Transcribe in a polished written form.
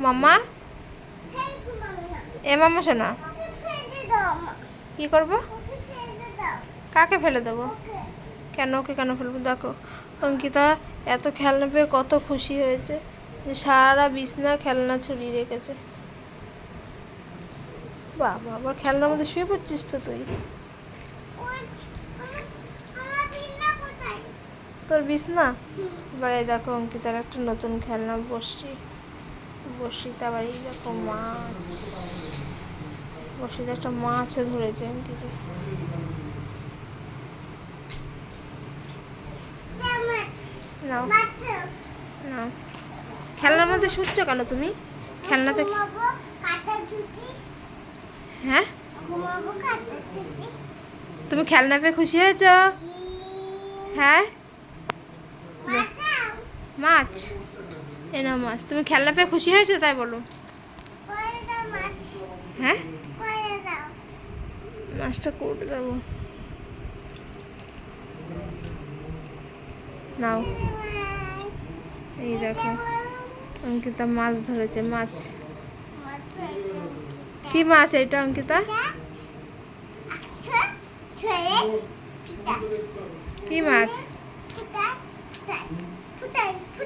মাম্মা, এ মাম্মা শোনা, কি করবো? কাকে ফেলে দেবো? কেন, ওকে কেন ফেলবো? দেখো অঙ্কিতা এত খেলনা পেয়ে কত খুশি হয়েছে যে সারা বিছনা খেলনা ছড়িয়ে রেখেছে। বাবা, আবার খেলনার মধ্যে শুয়ে পড়ছিস তো তুই? তোর বিছনা? এবার এই দেখো অঙ্কিতার একটা নতুন খেলনা বড়শিতে আবার এই দেখো মাছ, বড়শিতে একটা মাছও ধরেছে অঙ্কিতা। নাও নাও, খেলনার মধ্যে শুচ্ছ কেন তুমি? খেলনাতে হ্যাঁ, তুমি খেলনা পেয়ে খুশি হয়েছ? হ্যাঁ, মাছ এ নাও মাছ। তুমি খেলনা পেয়ে খুশি হয়েছো তাই বলো? হ্যাঁ, মাছটা করে দেবো, নাও। এই দেখো অঙ্কিতা মাছ ধরেছে, মাছ। কি মাছ এটা অঙ্কিতা? কি মাছ?